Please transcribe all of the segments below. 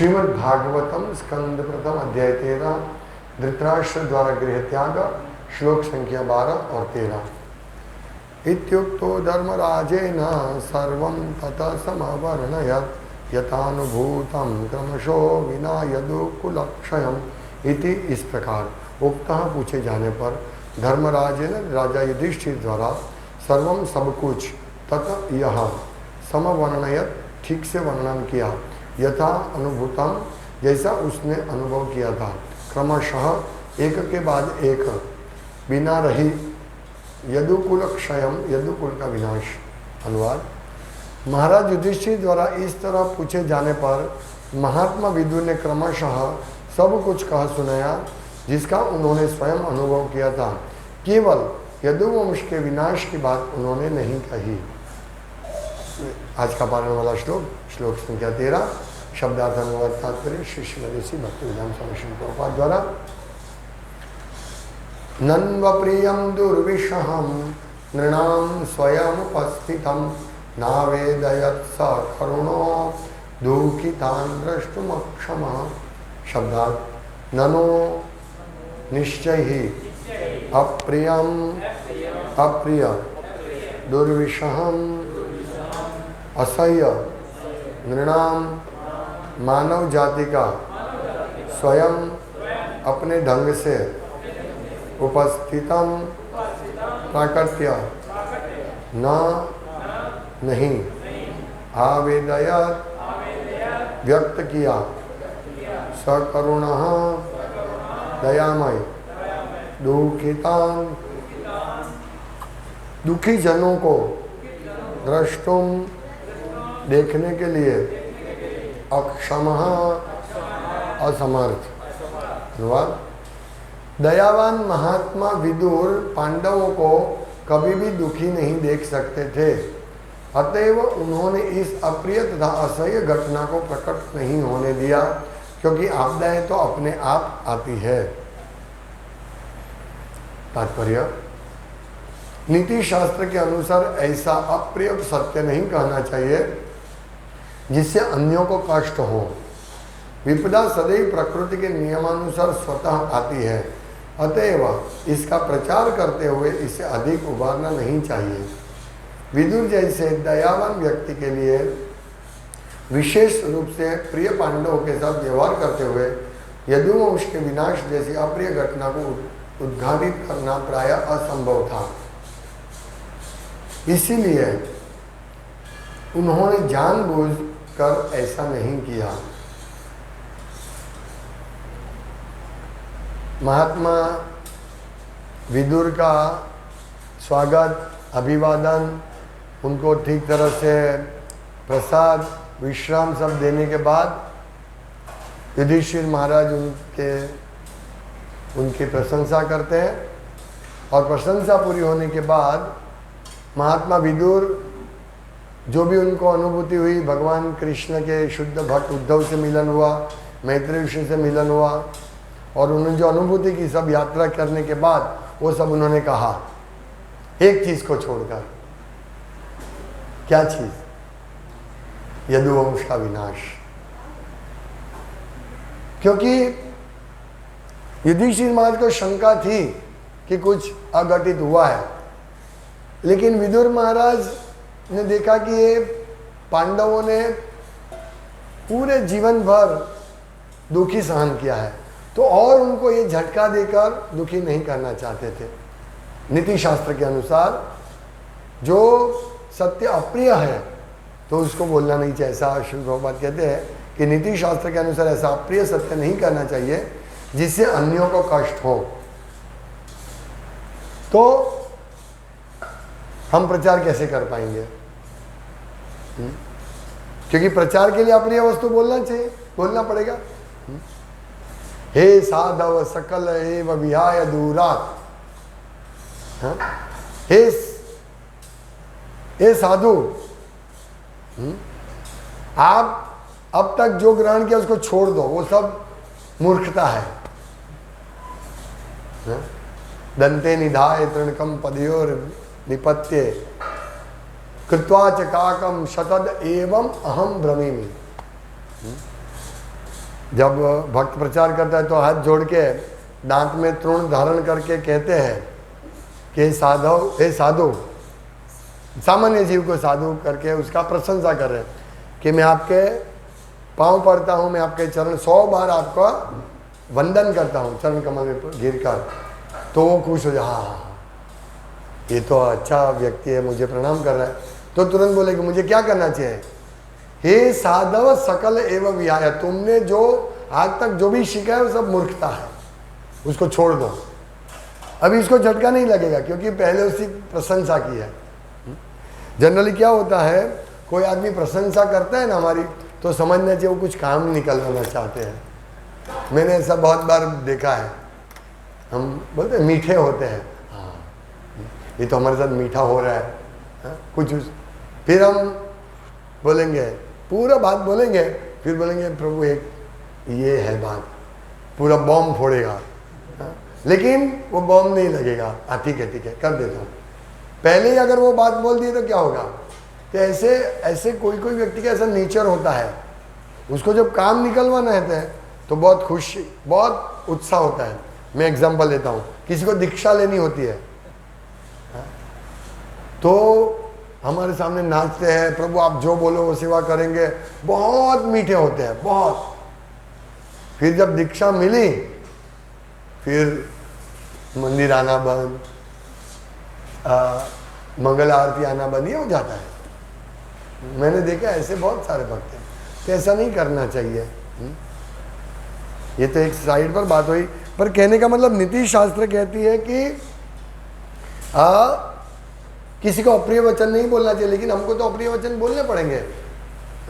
श्रीमद् भागवतम स्कंद प्रथम अध्याय 13 धृतराष्ट्र द्वारा गृह त्याग श्लोक संख्या 12 और 13। इत्युक्तो धर्मराजेन सर्वं ततः समवर्णयत् यथानुभूतं क्रमशो विना यदुकुलक्षयम् इति। इस प्रकार उक्तः पूछे जाने पर धर्मराजेन राजा युधिष्ठिर द्वारा सर्वं सब कुछ ततः यह समवर्णयत् ठीक से वर्णन किया, यथा अनुभूतम जैसा उसने अनुभव किया था, क्रमशः एक के बाद एक, बिना रही यदुकुल क्षयम, यदुकुल का विनाश। अनुवाद। महाराज युधिष्ठिर द्वारा इस तरह पूछे जाने पर महात्मा विदुर ने क्रमशः सब कुछ कह सुनाया जिसका उन्होंने स्वयं अनुभव किया था, केवल यदुवंश के विनाश की बात उन्होंने नहीं कही। आज का पारण वाला श्लोक, श्लोक संख्या 13, शब्दार्थ अनुवाद तात्पर्य श्री श्रीमती भक्तिवेदांत स्वामी श्री प्रभुपाद द्वारा। नन्व प्रियं दुर्विषहं नृणां स्वयमुपस्थितं नावेदयत् स करुणो दुःखितान् द्रष्टुमक्षमः। शब्दार्थ। ननो निश्चय ही अप्रियम अप्रिय दुर्विषहं असह्य नृणाम मानव जाति का स्वयं अपने ढंग से उपस्थितम प्राकट्य न नहीं आवेदयत व्यक्त किया सकरुणः दयामय दुखितान दुखी जनों को द्रष्टुम देखने के लिए अक्षमः असमर्थ। अनुवाद। दयावान महात्मा विदुर पांडवों को कभी भी दुखी नहीं देख सकते थे, अतएव उन्होंने इस अप्रिय तथा असह्य घटना को प्रकट नहीं होने दिया, क्योंकि आपदाएं तो अपने आप आती है। तात्पर्य। नीति शास्त्र के अनुसार ऐसा अप्रिय सत्य नहीं कहना चाहिए जिससे अन्यों को कष्ट हो। विपदा सदैव प्रकृति के नियमानुसार स्वतः आती है, अतएव इसका प्रचार करते हुए इसे अधिक उभारना नहीं चाहिए। विदुर जैसे दयावान व्यक्ति के लिए विशेष रूप से प्रिय पांडवों के साथ व्यवहार करते हुए यदुवंश के विनाश जैसी अप्रिय घटना को उद्घाटित करना प्रायः असंभव था। इसीलिए उन्होंने जानबूझकर ऐसा नहीं किया। महात्मा विदुर का स्वागत, अभिवादन, उनको ठीक तरह से प्रसाद विश्राम सब देने के बाद युधिष्ठिर महाराज उनकी प्रशंसा करते हैं, और प्रशंसा पूरी होने के बाद महात्मा विदुर जो भी उनको अनुभूति हुई, भगवान कृष्ण के शुद्ध भक्त उद्धव से मिलन हुआ, मैत्री ऋषि से मिलन हुआ, और उन्होंने जो अनुभूति की सब यात्रा करने के बाद वो सब उन्होंने कहा, एक चीज को छोड़कर। क्या चीज? यदुवंश का विनाश। क्योंकि युधिष्ठिर महाराज को शंका थी कि कुछ अघटित हुआ है, लेकिन विदुर महाराज ने देखा कि ये पांडवों ने पूरे जीवन भर दुखी सहन किया है, तो और उनको ये झटका देकर दुखी नहीं करना चाहते थे। नीति शास्त्र के अनुसार जो सत्य अप्रिय है तो उसको बोलना नहीं चाहिए। ऐसा श्री प्रभुपाद कहते हैं कि नीति शास्त्र के अनुसार ऐसा अप्रिय सत्य नहीं करना चाहिए जिससे अन्यों को कष्ट हो। तो हम प्रचार कैसे कर पाएंगे? क्योंकि प्रचार के लिए अप्रिय वस्तु बोलना चाहिए, बोलना पड़ेगा। हे साधव सकल एव विहाय दूरात्, हे साधु, आप अब तक जो ग्रहण किया उसको छोड़ दो, वो सब मूर्खता है। दंते निधाय तृणकम पदयोर निपत्ये कृत्वा च काकम शतद एवं अहम भ्रमीमि। जब भक्त प्रचार करता है तो हाथ जोड़ के दांत में तृण धारण करके कहते हैं कि हे साधु, सामान्य जीव को साधु करके उसका प्रशंसा कर रहे हैं कि मैं आपके पाँव पड़ता हूँ, मैं आपके चरण 100 बार आपका वंदन करता हूँ चरण कमल में गिर कर, तो वो खुश हो जाए, हाँ ये तो अच्छा व्यक्ति है, मुझे प्रणाम कर रहा है। तो तुरंत बोले कि मुझे क्या करना चाहिए? हे साधव सकल एवं विहाय, तुमने जो आज तक जो भी सीखा है वो सब मूर्खता है, उसको छोड़ दो। अभी इसको झटका नहीं लगेगा क्योंकि पहले उसकी प्रशंसा की है। जनरली क्या होता है, कोई आदमी प्रशंसा करता है ना हमारी, तो समझना चाहिए वो कुछ काम निकलवाना चाहते हैं। मैंने ऐसा बहुत बार देखा है। हम बोलते हैं मीठे होते हैं, हाँ ये तो हमारे साथ मीठा हो रहा है, हाँ? कुछ फिर हम बोलेंगे, पूरा बात बोलेंगे, फिर बोलेंगे प्रभु एक ये है बात, पूरा बॉम्ब फोड़ेगा, हाँ? लेकिन वो बॉम्ब नहीं लगेगा। ठीक है कर देता हूँ। पहले ही अगर वो बात बोल दिए तो क्या होगा? तो ऐसे कोई व्यक्ति का ऐसा नेचर होता है, उसको जब काम निकलवाना है तो बहुत खुशी, बहुत उत्साह होता है। मैं एग्जांपल लेता हूँ, किसी को दीक्षा लेनी होती है तो हमारे सामने नाचते हैं, प्रभु आप जो बोलो वो सेवा करेंगे, बहुत मीठे होते हैं बहुत। फिर जब दीक्षा मिली फिर मंदिर आना बंद, मंगल आरती आना बंद, ये हो जाता है। मैंने देखा ऐसे बहुत सारे भक्त हैं, तो ऐसा नहीं करना चाहिए। ये तो एक साइड पर बात हुई, पर कहने का मतलब नीति शास्त्र कहती है कि किसी को अप्रिय वचन नहीं बोलना चाहिए, लेकिन हमको तो अप्रिय वचन बोलने पड़ेंगे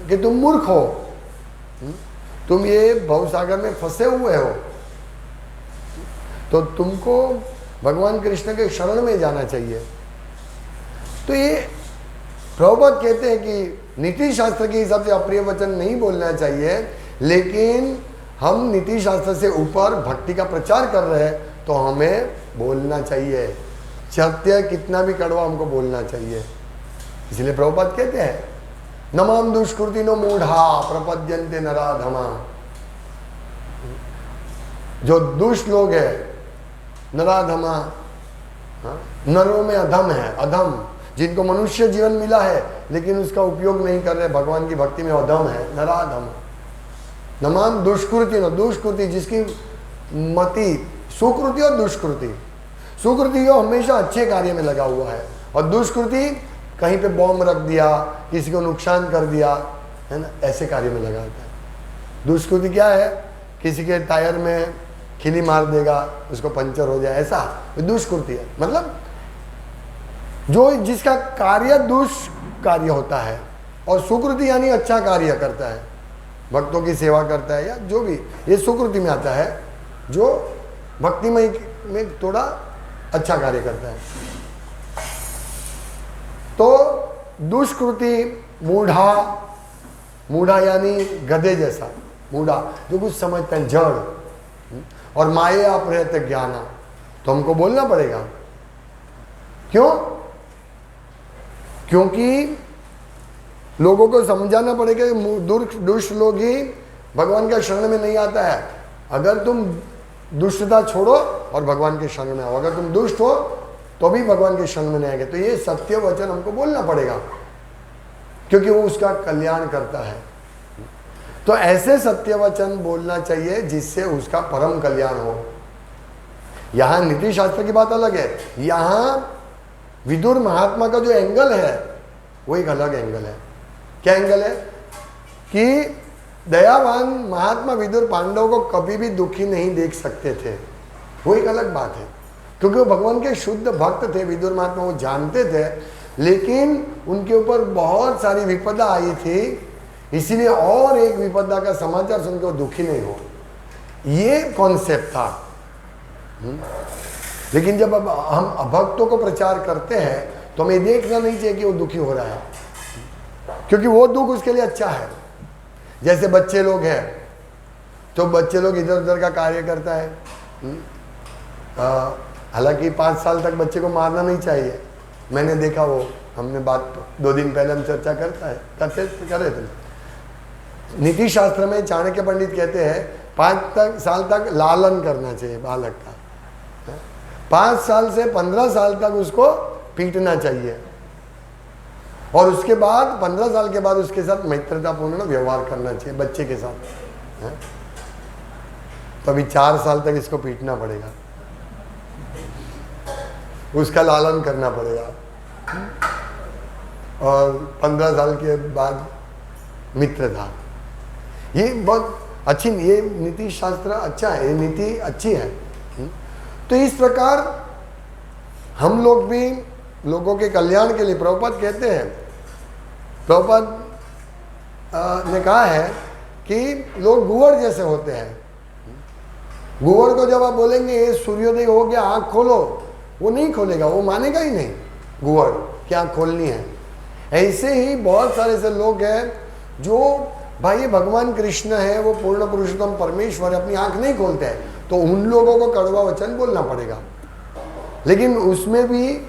कि तुम मूर्ख हो, तुम ये भवसागर में फंसे हुए हो, तो तुमको भगवान कृष्ण के शरण में जाना चाहिए। तो ये प्रभुपाद कहते हैं कि नीति शास्त्र के हिसाब से अप्रिय वचन नहीं बोलना चाहिए, लेकिन हम नीति शास्त्र से ऊपर भक्ति का प्रचार कर रहे हैं तो हमें बोलना चाहिए। सत्य कितना भी कड़वा हमको बोलना चाहिए। इसलिए प्रभुपाद कहते हैं नमाम दुष्कृति नो मूढ़ा प्रपद्यन्ते नराधमा। जो दुष्ट लोग है नराधमा, नरों में अधम है, अधम, जिनको मनुष्य जीवन मिला है लेकिन उसका उपयोग नहीं कर रहे भगवान की भक्ति में, अधम है, नराधम। नमाम दुष्कृति नो, दुष्कृति जिसकी मति, सुकृति और दुष्कृति। सुकृति जो हमेशा अच्छे कार्य में लगा हुआ है, और दुष्कृति कहीं पे बॉम्ब रख दिया, किसी को नुकसान कर दिया, है ना, ऐसे कार्य में लगा होता है। दुष्कृति क्या है? किसी के टायर में खिली मार देगा, उसको पंचर हो जाए, ऐसा दुष्कृति है। मतलब जो जिसका कार्य दुष्कार्य होता है, और सुकृति यानी अच्छा कार्य करता है, भक्तों की सेवा करता है या जो भी, ये सुकृति में आता है, जो भक्तिमय में थोड़ा अच्छा कार्य करता है। तो दुष्कृति मूढ़ा, मूढ़ा यानी गधे जैसा, मूढ़ा जो कुछ समझते हैं, जड़, और माया प्रयत ज्ञाना। तो हमको बोलना पड़ेगा, क्यों? क्योंकि लोगों को समझाना पड़ेगा कि दुष्ट लोग ही भगवान के शरण में नहीं आता है। अगर तुम दुष्टता छोड़ो और भगवान के शरण में आओ, अगर तुम दुष्ट हो तो भी भगवान के शरण में नहीं आएंगे। तो ये सत्य वचन हमको बोलना पड़ेगा, क्योंकि वो उसका कल्याण करता है। तो ऐसे सत्य वचन बोलना चाहिए जिससे उसका परम कल्याण हो। यहाँ नीति शास्त्र की बात अलग है, यहाँ विदुर महात्मा का जो एंगल है वो एक अलग एंगल है। क्या एंगल है? कि दयावान महात्मा विदुर पांडव को कभी भी दुखी नहीं देख सकते थे, वो एक अलग बात है, क्योंकि वो भगवान के शुद्ध भक्त थे। विदुर महात्मा वो जानते थे, लेकिन उनके ऊपर बहुत सारी विपदा आई थी, इसीलिए और एक विपदा का समाचार सुनकर वो दुखी नहीं हो, ये कॉन्सेप्ट था। लेकिन जब अब हम अभक्तों को प्रचार करते हैं तो हमें देखना नहीं चाहिए कि वो दुखी हो रहा है, क्योंकि वो दुख उसके लिए अच्छा है। जैसे बच्चे लोग हैं तो बच्चे लोग इधर उधर का कार्य करता है, हालांकि 5 साल तक बच्चे को मारना नहीं चाहिए। मैंने देखा, वो हमने बात 2 दिन पहले हम चर्चा कर रहे थे। नीति शास्त्र में चाणक्य पंडित कहते हैं 5 साल तक लालन करना चाहिए बालक का, 5 साल से 15 साल तक उसको पीटना चाहिए, और उसके बाद 15 साल के बाद उसके साथ मैत्रीतापूर्ण व्यवहार करना चाहिए बच्चे के साथ। तो अभी 4 साल तक इसको पीटना पड़ेगा, उसका लालन करना पड़ेगा, और 15 साल के बाद मित्रता। ये बहुत अच्छी, ये नीति शास्त्र अच्छा है, ये नीति अच्छी है। तो इस प्रकार हम लोग भी लोगों के कल्याण के लिए, प्रभुपाद कहते हैं, प्रभुपाद ने कहा है कि लोग गुवर जैसे होते हैं। गुवर को जब आप बोलेंगे ये सूर्योदय हो गया आँख खोलो, वो नहीं खोलेगा, वो मानेगा ही नहीं गुवर कि आँख खोलनी है। ऐसे ही बहुत सारे ऐसे लोग हैं जो भाई भगवान कृष्ण है, वो पूर्ण पुरुषोत्तम परमेश्वर है, अपनी आँख नहीं खोलते हैं, तो उन लोगों को कड़वा वचन बोलना पड़ेगा। लेकिन उसमें भी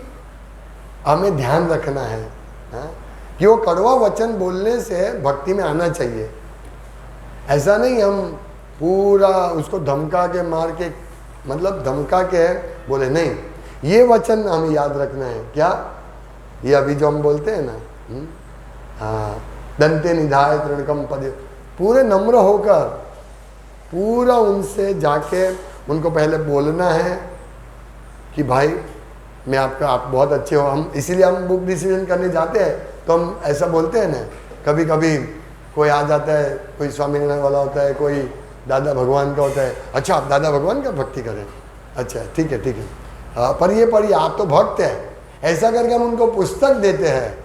हमें ध्यान रखना है कि वो कड़वा वचन बोलने से भक्ति में आना चाहिए। ऐसा नहीं हम पूरा उसको धमका के मार के, मतलब धमका के बोले, नहीं, ये वचन हमें याद रखना है। क्या ये अभी जो हम बोलते हैं ना, हाँ, दंते निधाय तृणकम पद, पूरे नम्र होकर पूरा उनसे जाके उनको पहले बोलना है कि भाई मैं आपका, आप बहुत अच्छे हो। हम इसीलिए हम बुक डिसीजन करने जाते हैं तो हम ऐसा बोलते हैं ना, कभी कभी कोई आ जाता है, कोई स्वामीनारायण वाला होता है, कोई दादा भगवान का होता है, अच्छा आप दादा भगवान का भक्ति करें, अच्छा ठीक है ठीक है, पढ़िए आप तो भक्त हैं, ऐसा करके हम उनको पुस्तक देते हैं,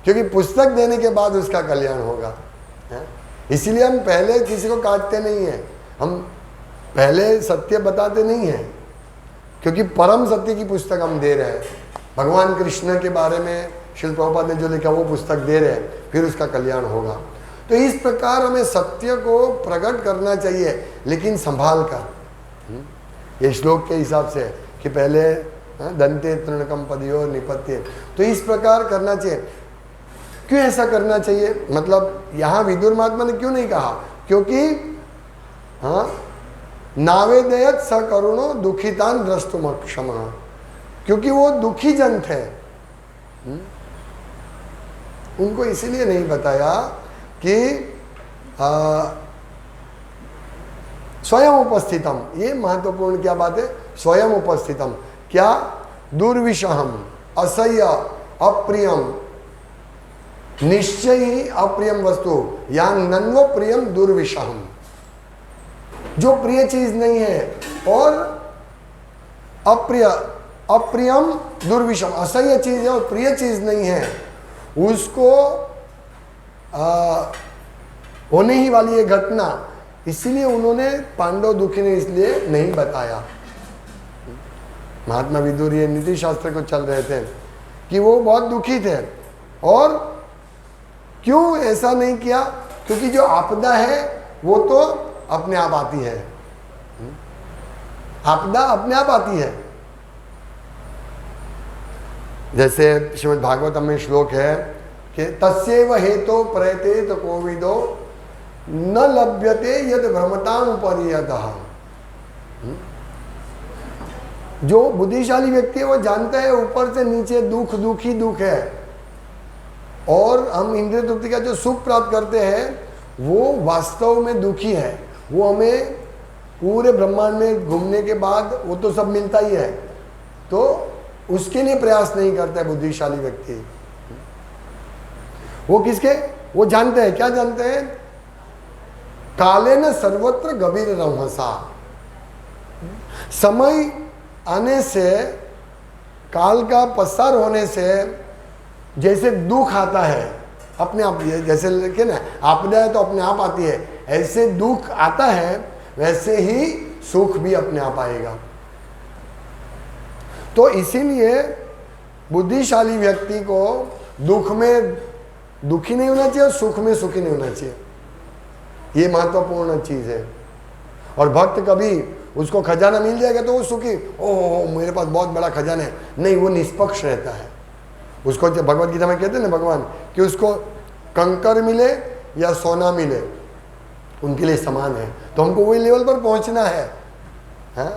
क्योंकि पुस्तक देने के बाद उसका कल्याण होगा। इसीलिए हम पहले किसी को काटते नहीं हैं, हम पहले सत्य बताते नहीं हैं, क्योंकि परम सत्य की पुस्तक हम दे रहे हैं। भगवान कृष्ण के बारे में श्रील प्रभुपाद ने जो लिखा वो पुस्तक दे रहे हैं, फिर उसका कल्याण होगा। तो इस प्रकार हमें सत्य को प्रकट करना चाहिए, लेकिन संभाल कर। ये श्लोक के हिसाब से कि पहले दंते तृणकम पदियो निपत्य, तो इस प्रकार करना चाहिए। क्यों ऐसा करना चाहिए, मतलब यहाँ विदुर महात्मा ने क्यों नहीं कहा, क्योंकि नावेदयत स करुणो दुखितान द्रष्टुम क्षमा, क्योंकि वो दुखी जन थे, उनको इसीलिए नहीं बताया कि स्वयं उपस्थितम, ये महत्वपूर्ण क्या बात है, स्वयं उपस्थितम, क्या दुर्विषहम असह्य अप्रियम, निश्चय ही अप्रियम वस्तु या नन्व प्रियम दुर्विषहम, जो प्रिय चीज नहीं है और अप्रियम दुर्विषम, असह्य चीज है और प्रिय चीज नहीं है, उसको होने ही वाली ये घटना, इसीलिए उन्होंने पांडव दुखी ने इसलिए नहीं बताया। महात्मा विदुर ये नीति शास्त्र को चल रहे थे कि वो बहुत दुखी थे, और क्यों ऐसा नहीं किया, क्योंकि जो आपदा है वो तो अपने आप आती है, आपदा अपने आप आती है। जैसे श्रीमद् भागवतम में श्लोक है कि तस्यैव हेतो प्रयते तो कोविदो न लभ्यते यद भ्रमताम परियतः। जो बुद्धिशाली व्यक्ति है वो जानता है ऊपर से नीचे दुख दुख ही दुख है, और हम इंद्रिय तृप्ति का जो सुख प्राप्त करते हैं वो वास्तव में दुखी है। वो हमें पूरे ब्रह्मांड में घूमने के बाद वो तो सब मिलता ही है, तो उसके लिए प्रयास नहीं करता है बुद्धिशाली व्यक्ति। वो किसके, वो जानते हैं, क्या जानते हैं, काले न सर्वत्र गभीर रहसा, समय आने से, काल का पसार होने से जैसे दुख आता है अपने आप, जैसे लिखे ना आपदा है तो अपने आप आती है, ऐसे दुख आता है वैसे ही सुख भी अपने आप आएगा। तो इसीलिए बुद्धिशाली व्यक्ति को दुख में दुखी नहीं होना चाहिए और सुख में सुखी नहीं होना चाहिए, ये महत्वपूर्ण चीज है। और भक्त कभी उसको खजाना मिल जाएगा तो वो सुखी, ओह मेरे पास बहुत बड़ा खजाना है, नहीं, वो निष्पक्ष रहता है। उसको भगवत गीता में कहते हैं ना भगवान कि उसको कंकर मिले या सोना मिले, उनके लिए समान है। तो हमको वही लेवल पर पहुंचना है। हाँ?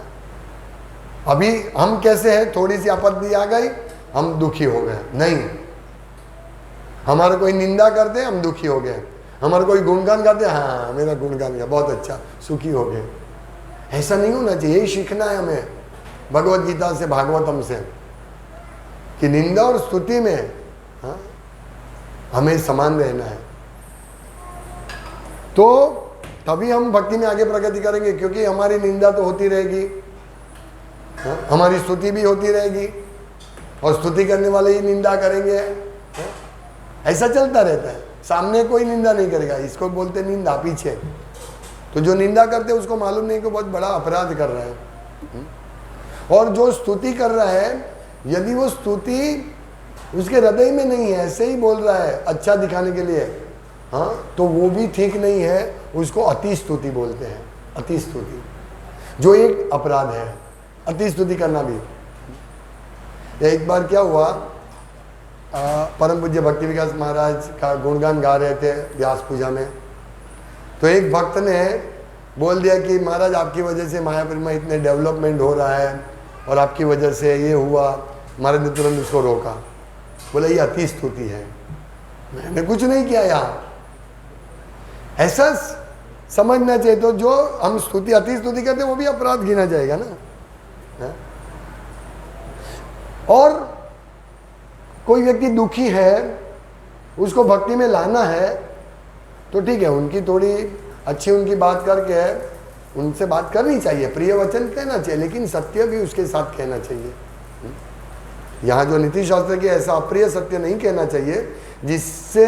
अभी हम कैसे हैं, थोड़ी सी आपत्ति आ गई हम दुखी हो गए, नहीं। हमारा कोई निंदा करते हम दुखी हो गए, हमारा कोई गुणगान करते हाँ मेरा गुणगान किया बहुत अच्छा, सुखी हो गए। ऐसा नहीं होना चाहिए। यही सीखना है हमें भगवत गीता से, भागवतम से, कि निंदा और स्तुति में हाँ, हमें समान रहना है। तो तभी हम भक्ति में आगे प्रगति करेंगे, क्योंकि हमारी निंदा तो होती रहेगी, हाँ? हमारी स्तुति भी होती रहेगी, और स्तुति करने वाले ही निंदा करेंगे। हाँ? ऐसा चलता रहता है। सामने कोई निंदा नहीं करेगा, इसको बोलते निंदा, पीछे। तो जो निंदा करते हैं उसको मालूम नहीं कि बहुत बड़ा अपराध कर रहा है। और जो स्तुति कर रहा है, यदि वो स्तुति उसके हृदय में नहीं है, ऐसे ही बोल रहा है अच्छा दिखाने के लिए, हाँ, तो वो भी ठीक नहीं है। उसको अति स्तुति बोलते हैं, अति स्तुति, जो एक अपराध है, अति स्तुति करना भी। एक बार क्या हुआ, परम पूज्य भक्ति विकास महाराज का गुणगान गा रहे थे व्यास पूजा में। तो एक भक्त ने बोल दिया कि महाराज आपकी वजह से मायापुर में इतने डेवलपमेंट हो रहा है, और आपकी वजह से ये हुआ। महाराज ने तुरंत उसको रोका, बोला ये अति स्तुति है, मैंने कुछ नहीं किया यहाँ। ऐसा समझना चाहिए। तो जो हम स्तुति, अति स्तुति करते हैं, वो भी अपराध गिना जाएगा ना। है? और कोई व्यक्ति दुखी है, उसको भक्ति में लाना है, तो ठीक है, उनकी थोड़ी अच्छी उनकी बात करके उनसे बात करनी चाहिए, प्रिय वचन कहना चाहिए, लेकिन सत्य भी उसके साथ कहना चाहिए। यहाँ जो नीति शास्त्र के ऐसा अप्रिय सत्य नहीं कहना चाहिए जिससे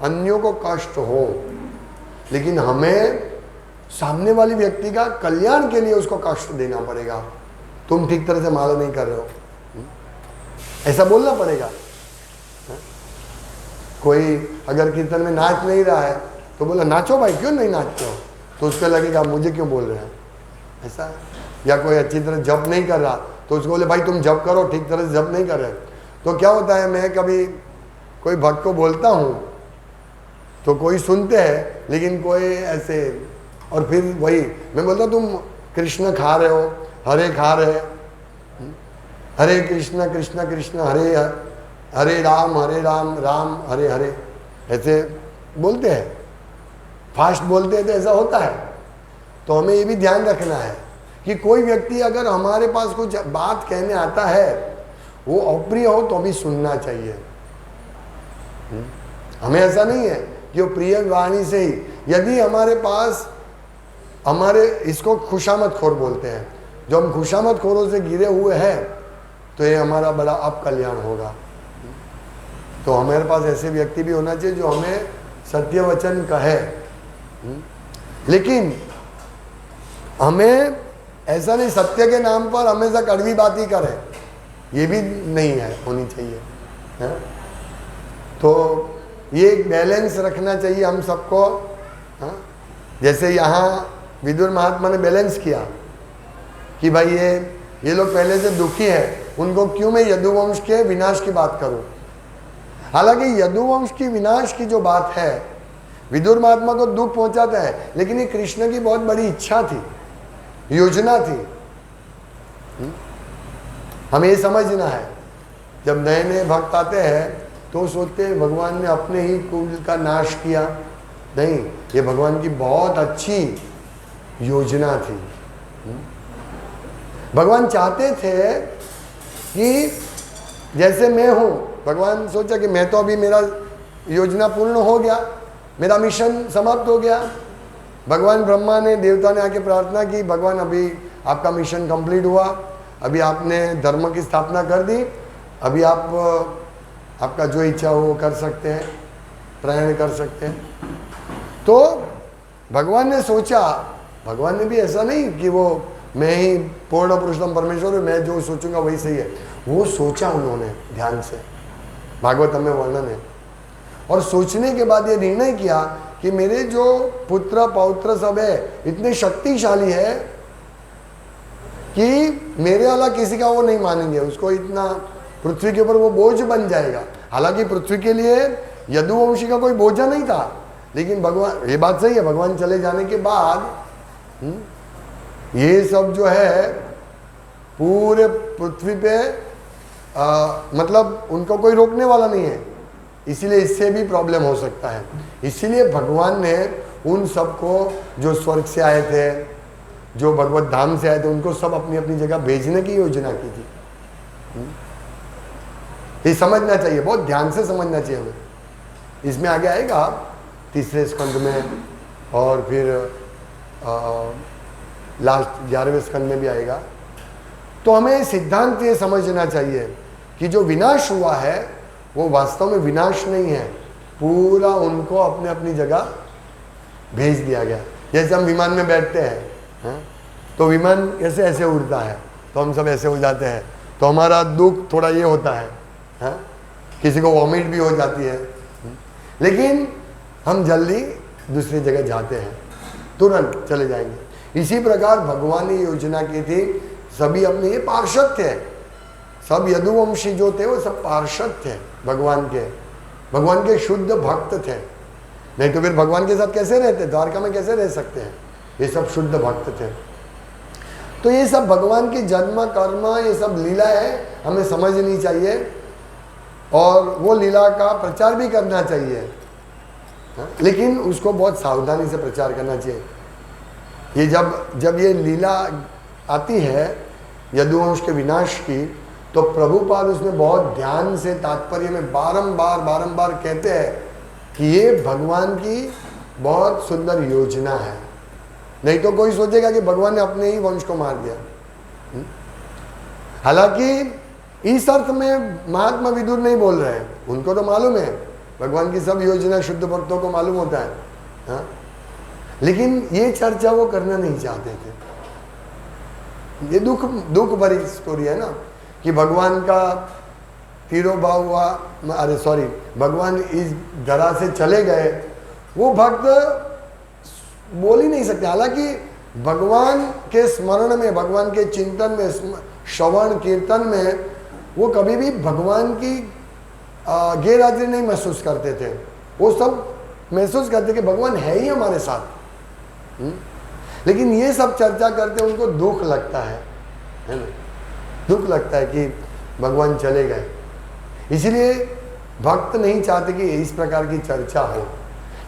अन्यों को कष्ट हो, लेकिन हमें सामने वाली व्यक्ति का कल्याण के लिए उसको कष्ट देना पड़ेगा। तुम ठीक तरह से माला नहीं कर रहे हो, ऐसा बोलना पड़ेगा। कोई अगर कीर्तन में नाच नहीं रहा है तो बोला नाचो भाई, क्यों नहीं नाचते हो, तो उसको लगेगा मुझे क्यों बोल रहे हैं, ऐसा। या कोई अच्छी तरह जप नहीं कर रहा तो उसको बोले भाई तुम जप करो, ठीक तरह से जप नहीं कर रहे। तो क्या होता है, मैं कभी कोई भक्त को बोलता हूँ तो कोई सुनते हैं, लेकिन कोई ऐसे, और फिर वही मैं बोलता तुम कृष्ण खा रहे हो, हरे खा रहे, हरे कृष्ण कृष्ण कृष्ण हरे हरे राम राम हरे हरे, ऐसे बोलते हैं, फास्ट बोलते हैं, तो ऐसा होता है। तो हमें ये भी ध्यान रखना है कि कोई व्यक्ति अगर हमारे पास कुछ बात कहने आता है, वो अप्रिय हो तो भी सुनना चाहिए। हमें ऐसा नहीं है कि वो प्रिय वाणी से ही, यदि हमारे पास हमारे इसको खुशामद खोर बोलते हैं, जो हम खुशामद खोरों से घिरे हुए हैं, तो ये हमारा बड़ा अपकल्याण होगा। तो हमारे पास ऐसे व्यक्ति भी होना चाहिए जो हमें सत्य वचन कहे, लेकिन हमें ऐसा नहीं सत्य के नाम पर हमेशा कड़वी बात ही करें, ये भी नहीं है, होनी चाहिए है? तो ये एक बैलेंस रखना चाहिए हम सबको। हाँ? जैसे यहाँ विदुर महात्मा ने बैलेंस किया कि भाई ये लोग पहले से दुखी है, उनको क्यों मैं यदुवंश के विनाश की बात करूं। हालांकि यदुवंश की विनाश की जो बात है, विदुर महात्मा को दुख पहुंचाता है, लेकिन ये कृष्ण की बहुत बड़ी इच्छा थी, योजना थी। हमें ये समझना है, जब नए नए भक्त आते हैं तो सोचते हैं भगवान ने अपने ही कुल का नाश किया। नहीं, ये भगवान की बहुत अच्छी योजना थी। भगवान चाहते थे कि जैसे मैं हूं, भगवान सोचा कि मैं तो अभी मेरा योजना पूर्ण हो गया, मेरा मिशन समाप्त हो गया। भगवान ब्रह्मा ने, देवता ने आके प्रार्थना की, भगवान अभी आपका मिशन कंप्लीट हुआ, अभी आपने धर्म की स्थापना कर दी, अभी आपका जो इच्छा हो वो कर सकते हैं, प्रयाण कर सकते हैं। तो भगवान ने सोचा, भगवान ने भी ऐसा नहीं कि वो मैं ही पूर्ण पुरुषोत्तम परमेश्वर हूँ, मैं जो सोचूंगा वही सही है। वो सोचा उन्होंने ध्यान से, भागवत में वर्णन है। और सोचने के बाद ये निर्णय किया कि मेरे जो पुत्र पौत्र सब है इतने शक्तिशाली है कि मेरे वाला किसी का वो नहीं मानेंगे, उसको इतना पृथ्वी के ऊपर वो बोझ बन जाएगा। हालांकि पृथ्वी के लिए यदुवंशी का कोई बोझा नहीं था, लेकिन भगवान, ये बात सही है, भगवान चले जाने के बाद ये सब जो है पूरे पृथ्वी पे मतलब उनको कोई रोकने वाला नहीं है, इसीलिए इससे भी प्रॉब्लम हो सकता है। इसीलिए भगवान ने उन सबको जो स्वर्ग से आए थे, जो भगवत धाम से आए थे, उनको सब अपनी अपनी जगह भेजने की योजना की थी। ये समझना चाहिए, बहुत ध्यान से समझना चाहिए हमें। इसमें आगे आएगा तीसरे स्कंद में, और फिर लास्ट 11वें स्कंद में भी आएगा। तो हमें सिद्धांत ये समझना चाहिए कि जो विनाश हुआ है वो वास्तव में विनाश नहीं है, पूरा उनको अपने अपनी जगह भेज दिया गया। जैसे हम विमान में बैठते हैं, तो विमान ऐसे ऐसे उड़ता है, तो हम सब ऐसे हो जाते हैं, तो हमारा दुख थोड़ा ये होता है, किसी को वॉमिट भी हो जाती है, लेकिन हम जल्दी दूसरी जगह जाते हैं, तुरंत चले जाएंगे। इसी प्रकार भगवान ने योजना की थी, सभी अपने ये पार्षद थे, सब यदुवंशी जो थे वो सब पार्षद थे भगवान के शुद्ध भक्त थे। नहीं तो फिर भगवान के साथ कैसे रहते, द्वारका में कैसे रह सकते हैं? ये सब शुद्ध भक्त थे। तो ये सब भगवान की जन्म कर्म, ये सब लीला है, हमें समझनी चाहिए और वो लीला का प्रचार भी करना चाहिए, लेकिन उसको बहुत सावधानी से प्रचार करना चाहिए। ये जब ये लीला आती है यदुवंश के विनाश की, तो प्रभुपाद उसमें बहुत ध्यान से तात्पर्य में बारंबार कहते हैं कि ये भगवान की बहुत सुंदर योजना है। नहीं तो कोई सोचेगा कि भगवान ने अपने ही वंश को मार दिया। हालांकि इस अर्थ में महात्मा विदुर नहीं बोल रहे हैं, उनको तो मालूम है भगवान की सब योजना शुद्ध भक्तों को मालूम होता है, हाँ? लेकिन ये चर्चा वो करना नहीं चाहते थे। ये दुख भरी स्टोरी है ना, कि भगवान का तिरोभाव हुआ, अरे सॉरी, भगवान इस धरा से चले गए, वो भक्त बोल ही नहीं सकते। हालांकि भगवान के स्मरण में, भगवान के चिंतन में, श्रवण कीर्तन में वो कभी भी भगवान की गैरहाजिरी नहीं महसूस करते थे। वो सब महसूस करते कि भगवान है ही हमारे साथ। लेकिन ये सब चर्चा करते उनको दुख लगता है ना, दुख लगता है कि भगवान चले गए। इसलिए भक्त नहीं चाहते कि इस प्रकार की चर्चा हो,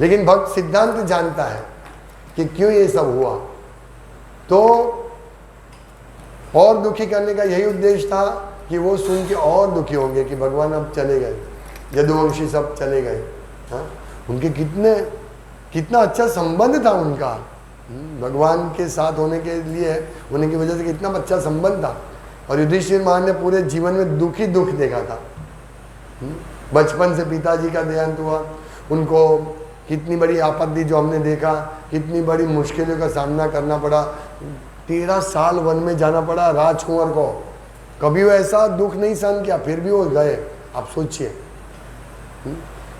लेकिन भक्त सिद्धांत जानता है कि क्यों ये सब हुआ। तो और दुखी करने का यही उद्देश्य था कि वो सुन के और दुखी होंगे कि भगवान अब चले गए, यदुवंशी सब चले गए। हाँ, उनके कितना अच्छा संबंध था उनका, भगवान के साथ होने के लिए, होने की वजह से कितना अच्छा संबंध था। और युधिष्ठिर महाराज ने पूरे जीवन में दुख देखा था। बचपन से पिताजी का देहांत हुआ, उनको कितनी बड़ी आपत्ति जो हमने देखा, कितनी बड़ी मुश्किलों का सामना करना पड़ा, 13 साल वन में जाना पड़ा राजकुंवर को, कभी वो ऐसा दुख नहीं सहन किया, फिर भी वो गए। आप सोचिए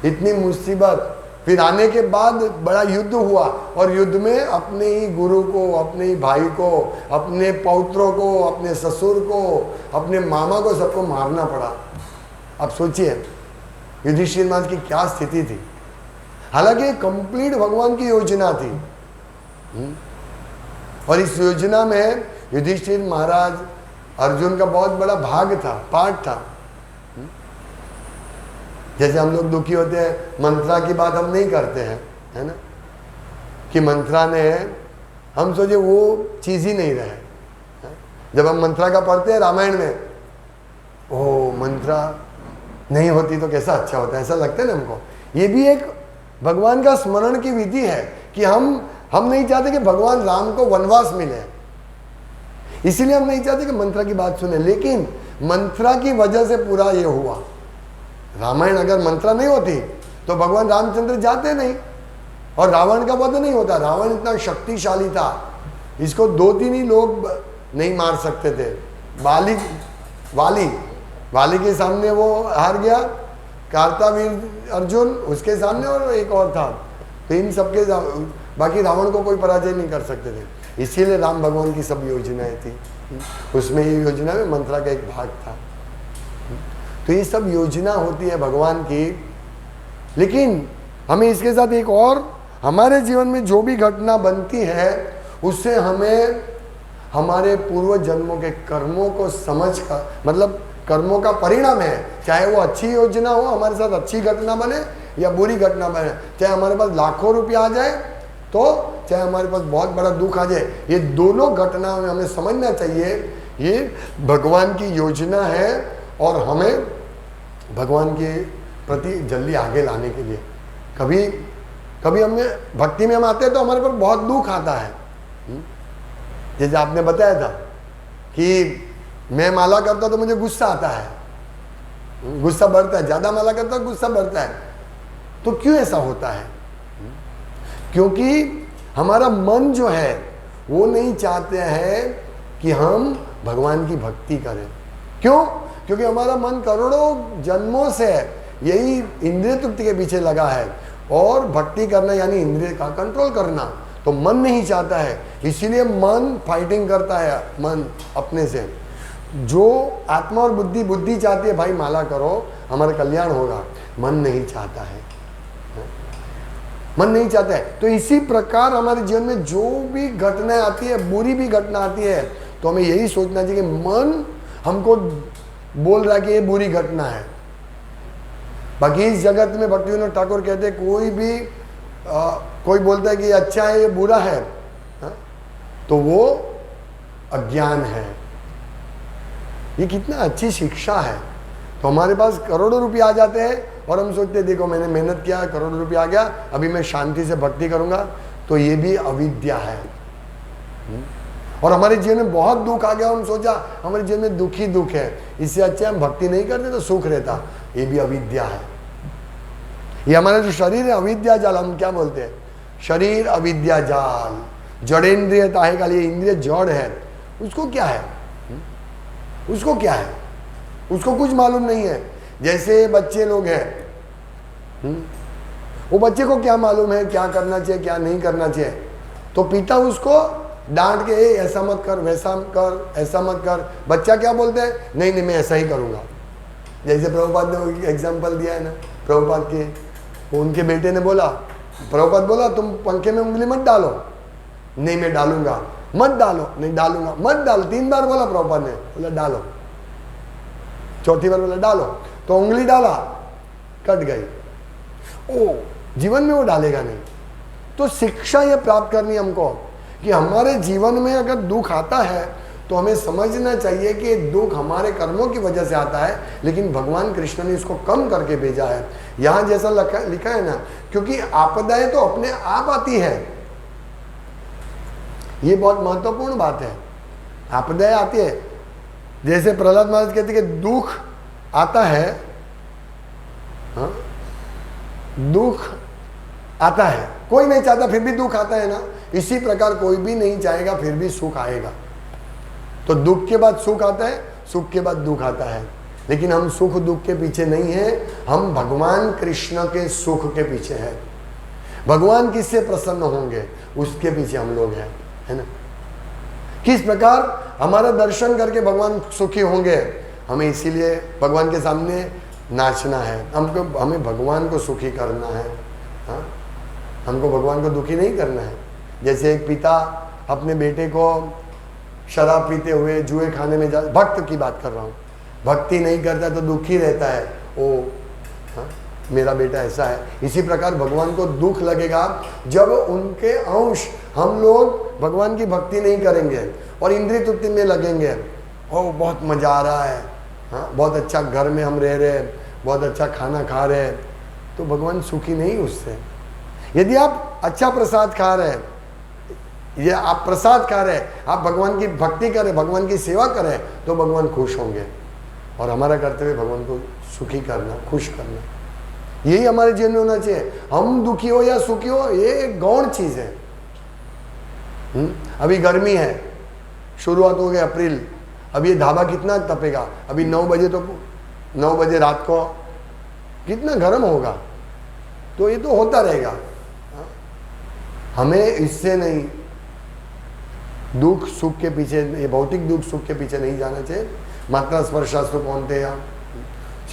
इतनी मुसीबत, फिर आने के बाद बड़ा युद्ध हुआ, और युद्ध में अपने ही गुरु को, अपने ही भाई को, अपने पौत्रों को, अपने ससुर को, अपने मामा को, सबको मारना पड़ा। अब सोचिए युधिष्ठिर महाराज की क्या स्थिति थी। हालांकि कंप्लीट भगवान की योजना थी, और इस योजना में युधिष्ठिर महाराज, अर्जुन का बहुत बड़ा भाग था, पार्ट था। जैसे हम लोग दुखी होते हैं, मंत्रा की बात हम नहीं करते हैं, है ना, कि मंत्रा ने, हम सोचे वो चीज ही नहीं रहे। जब हम मंत्रा का पढ़ते हैं रामायण में, ओ मंत्रा नहीं होती तो कैसा अच्छा होता है, ऐसा लगता है ना हमको। ये भी एक भगवान का स्मरण की विधि है कि हम नहीं चाहते कि भगवान राम को वनवास मिले, इसीलिए हम नहीं चाहते कि मंत्रा की बात सुने। लेकिन मंत्रा की वजह से पूरा ये हुआ। रामायण अगर मंत्रा नहीं होती तो भगवान रामचंद्र जाते नहीं, और रावण का वध नहीं होता। रावण इतना शक्तिशाली था, इसको 2-3 ही लोग नहीं मार सकते थे। वाली के सामने वो हार गया, कार्तावीर अर्जुन उसके सामने, और एक और था, तो इन सबके बाकी रावण को कोई पराजय नहीं कर सकते थे। इसीलिए राम भगवान की सब योजनाएं थी, उसमें ये योजना में मंत्रा का एक भाग था। तो ये सब योजना होती है भगवान की। लेकिन हमें इसके साथ एक और हमारे जीवन में जो भी घटना बनती है उससे हमें हमारे पूर्व जन्मों के कर्मों को समझ कर, मतलब कर्मों का परिणाम है। चाहे वो अच्छी योजना हो, हमारे साथ अच्छी घटना बने या बुरी घटना बने, चाहे हमारे पास लाखों रुपया आ जाए तो चाहे हमारे पास बहुत बड़ा दुख आ जाए, ये दोनों घटनाओं में हमें समझना चाहिए ये भगवान की योजना है और हमें भगवान के प्रति जल्दी आगे लाने के लिए। कभी कभी हमें भक्ति में हम आते हैं तो हमारे पर बहुत दुख आता है। जैसे आपने बताया था कि मैं माला करता तो मुझे गुस्सा आता है, गुस्सा बढ़ता है, ज्यादा माला करता तो गुस्सा बढ़ता है। तो क्यों ऐसा होता है? क्योंकि हमारा मन जो है वो नहीं चाहते हैं कि हम भगवान की भक्ति करें। क्यों? क्योंकि हमारा मन करोड़ों जन्मों से यही इंद्रिय तृप्ति के पीछे लगा है, और भक्ति करना यानी इंद्रिय का कंट्रोल करना तो मन नहीं चाहता है। इसीलिए मन फाइटिंग करता है मन अपने से। जो आत्मा और बुद्धि, बुद्धि चाहती है भाई माला करो हमारा कल्याण होगा, मन नहीं चाहता है, मन नहीं चाहता है। तो इसी प्रकार हमारे जीवन में जो भी घटनाएं आती है, बुरी भी घटना आती है, तो हमें यही सोचना चाहिए कि मन हमको बोल रहा है कि ये बुरी घटना है। बाकी इस जगत में भक्तिविनोद ठाकुर कहते हैं कोई भी कोई बोलता है कि ये अच्छा है ये बुरा है, तो वो अज्ञान है। ये कितना अच्छी शिक्षा है। तो हमारे पास करोड़ों रुपये आ जाते हैं और हम सोचते हैं देखो मैंने मेहनत किया, करोड़ों रुपये आ गया, अभी मैं शांति से भक्ति करूंगा, तो ये भी अविद्या है। और हमारे जीवन में बहुत दुख आ गया, हम सोचा हमारे जीवन में दुख ही दुख है, इससे अच्छा हम भक्ति नहीं करते तो सुख रहता, ये भी अविद्या है। ये हमारा जो शरीर है अविद्या जाल, हम क्या बोलते हैं शरीर अविद्या जाल, जड़ेंद्रिय ताहे का, ये इंद्रिय जड़ है। उसको क्या है, उसको क्या है, उसको कुछ मालूम नहीं है। जैसे बच्चे लोग हैं, वो बच्चे को क्या मालूम है क्या करना चाहिए क्या नहीं करना चाहिए, तो पिता उसको डांट के ऐसा मत कर, वैसा कर, ऐसा मत कर। बच्चा क्या बोलते हैं, नहीं नहीं मैं ऐसा ही करूँगा। जैसे प्रभुपाद ने एग्जाम्पल दिया है ना, प्रभुपाद के उनके बेटे ने बोला, प्रभुपाद बोला तुम पंखे में उंगली मत डालो, नहीं मैं डालूंगा, मत डालो, नहीं डालूंगा, मत डालो। 3 बार बोला प्रभुपाद ने, बोला डालो, चौथी बार बोला डालो, तो उंगली डाला, कट गई। ओ जीवन में वो डालेगा नहीं। तो शिक्षा ये प्राप्त करनी हमको कि हमारे जीवन में अगर दुख आता है तो हमें समझना चाहिए कि दुख हमारे कर्मों की वजह से आता है, लेकिन भगवान कृष्ण ने इसको कम करके भेजा है। यहाँ जैसा लिखा है ना, क्योंकि आपदाएं तो अपने आप आती है, ये बहुत महत्वपूर्ण बात है। आपदाएं आती है, जैसे प्रहलाद महाराज कहते कि दुख आता है, हाँ? दुख आता है, कोई नहीं चाहता फिर भी दुख आता है ना, इसी प्रकार कोई भी नहीं चाहेगा फिर भी सुख आएगा। तो दुख के बाद सुख आता है, सुख के बाद दुख आता है, लेकिन हम सुख दुख के पीछे नहीं है, हम भगवान कृष्ण के सुख के पीछे हैं। भगवान किससे प्रसन्न होंगे उसके पीछे हम लोग हैं, है ना। किस प्रकार हमारा दर्शन करके भगवान सुखी होंगे, हमें इसीलिए भगवान के सामने नाचना है, हमको हमें भगवान को सुखी करना है, हाँ? हमको भगवान को दुखी नहीं करना है। जैसे एक पिता अपने बेटे को शराब पीते हुए जुए खाने में भक्त की बात कर रहा हूँ, भक्ति नहीं करता तो दुखी रहता है, ओ हाँ? मेरा बेटा ऐसा है। इसी प्रकार भगवान को दुख लगेगा जब उनके अंश हम लोग भगवान की भक्ति नहीं करेंगे और इंद्रिय तृप्ति में लगेंगे। ओ बहुत मजा आ रहा है, हाँ बहुत अच्छा घर में हम रह रहे हैं, बहुत अच्छा खाना खा रहे हैं, तो भगवान सुखी नहीं उससे। यदि आप अच्छा प्रसाद खा रहे हैं, ये आप प्रसाद खा रहे हैं, आप भगवान की भक्ति करें, भगवान की सेवा करें, तो भगवान खुश होंगे। और हमारा कर्तव्य भगवान को सुखी करना, खुश करना, यही हमारे जीवन में होना चाहिए। हम दुखी हो या सुखी हो ये एक गौण चीज है। अभी गर्मी है, शुरुआत हो गई अप्रैल, अब ये ढाबा कितना तपेगा, अभी 9 बजे तो 9 बजे रात को कितना गर्म होगा, तो ये तो होता रहेगा। हमें इससे नहीं, दुख सुख के पीछे, ये भौतिक दुख सुख के पीछे नहीं जाना चाहिए। मात्रा स्पर्शास्त्र कौनते या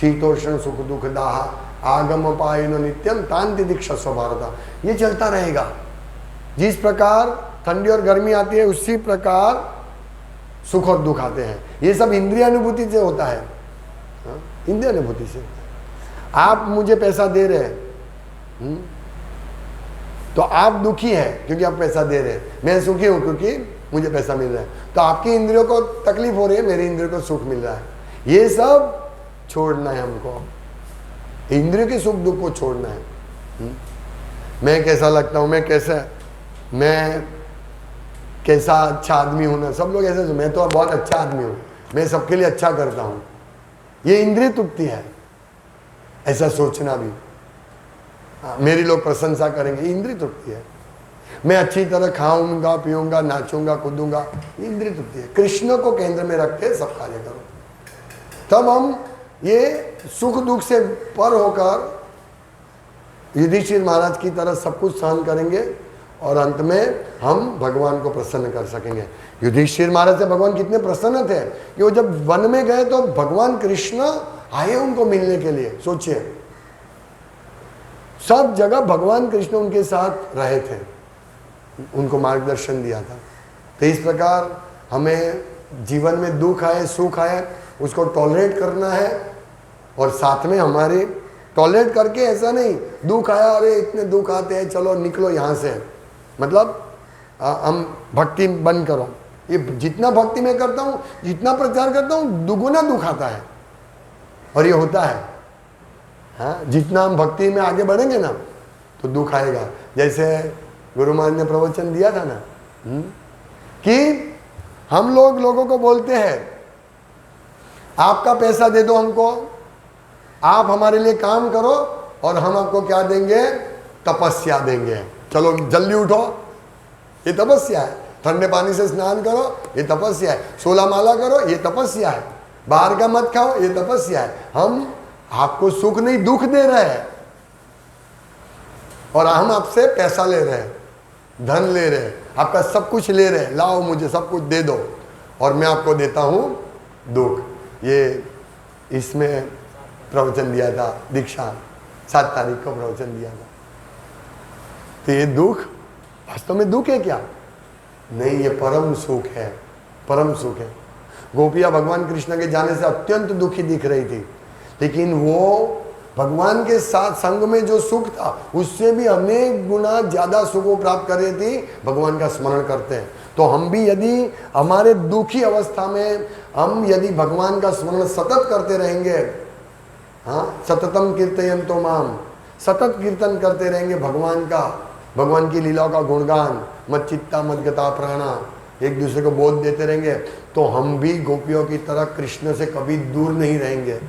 शीतोष्ण सुख दुख दाहा, आगम पायनो नित्यम तांति दीक्षस्व भारत। ये चलता रहेगा। जिस प्रकार ठंडी और गर्मी आती है उसी प्रकार सुख और दुख आते हैं। ये सब इंद्रिय अनुभूति से होता है, इंद्रिय अनुभूति से। आप मुझे पैसा दे रहे हैं, तो आप दुखी हैं क्योंकि आप पैसा दे रहे हैं, मैं सुखी हूं क्योंकि मुझे पैसा मिल रहा है। तो आपकी इंद्रियों को तकलीफ हो रही है, मेरी इंद्रियों को सुख मिल रहा है। ये सब छोड़ना है हमको, इंद्रियों के सुख दुख को छोड़ना है। मैं कैसा लगता हूं, मैं कैसा अच्छा आदमी हूं ना, सब लोग ऐसे, मैं तो बहुत अच्छा आदमी हूं, मैं सबके लिए अच्छा करता हूं, ये इंद्रिय तृप्ति है। ऐसा सोचना भी, मेरी लोग प्रशंसा करेंगे, इंद्रिय तृप्ति है। मैं अच्छी तरह खाऊंगा पीऊंगा नाचूंगा कूदूंगा, इंद्रिय तृप्ति है। कृष्ण को केंद्र में रख के सब कार्य करो, तब हम ये सुख दुख से पर होकर युधिष्ठिर महाराज की तरह सब कुछ सहन करेंगे और अंत में हम भगवान को प्रसन्न कर सकेंगे। युधिष्ठिर महाराज से भगवान कितने प्रसन्न थे कि वो जब वन में गए तो भगवान कृष्ण आए उनको मिलने के लिए। सोचिए, सब जगह भगवान कृष्ण उनके साथ रहे थे, उनको मार्गदर्शन दिया था। तो इस प्रकार हमें जीवन में दुख आए सुख आए उसको टॉलरेट करना है, और साथ में हमारे टॉलरेट करके ऐसा नहीं, दुख आया अरे इतने दुख आते हैं चलो निकलो यहाँ से, मतलब हम भक्ति बंद करो। ये जितना भक्ति मैं करता हूँ, जितना प्रचार करता हूँ, दुगुना दुख आता है, और ये होता है। हाँ, जितना हम भक्ति में आगे बढ़ेंगे ना तो दुख आएगा। जैसे गुरु महाराज ने प्रवचन दिया था ना, कि हम लोगों को बोलते हैं आपका पैसा दे दो हमको, आप हमारे लिए काम करो और हम आपको क्या देंगे, तपस्या देंगे। चलो जल्दी उठो, ये तपस्या है। ठंडे पानी से स्नान करो, ये तपस्या है। 16 माला करो, ये तपस्या है। बाहर का मत खाओ, ये तपस्या है। हम आपको सुख नहीं दुख दे रहे हैं, और हम आपसे पैसा ले रहे हैं, धन ले रहे हैं, आपका सब कुछ ले रहे हैं। लाओ मुझे सब कुछ दे दो और मैं आपको देता हूं दुख। ये इसमें प्रवचन दिया था, दीक्षा 7 तारीख को प्रवचन दिया था। तो ये दुख वास्तव में दुख है क्या? नहीं, ये परम सुख है, परम सुख है। गोपियां भगवान कृष्ण के जाने से अत्यंत दुखी दिख रही थी, लेकिन वो भगवान के साथ संग में जो सुख था उससे भी अनेक गुना ज्यादा सुख को प्राप्त कर रही थी। भगवान का स्मरण करते हैं तो हम भी यदि हमारे दुखी अवस्था में हम यदि भगवान का स्मरण सतत करते रहेंगे, हाँ, सततम कीर्तयन तो माम, सतत कीर्तन करते रहेंगे भगवान का, भगवान की लीलाओं का गुणगान, मत चित्ता मत गता प्राणा, एक दूसरे को बोध देते रहेंगे, तो हम भी गोपियों की तरह कृष्ण से कभी दूर नहीं रहेंगे।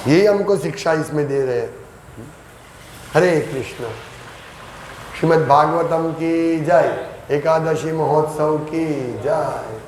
ये हमको शिक्षा इसमें दे रहे हैं। हरे कृष्ण। श्रीमद् भागवतम की जय, एकादशी महोत्सव की जय।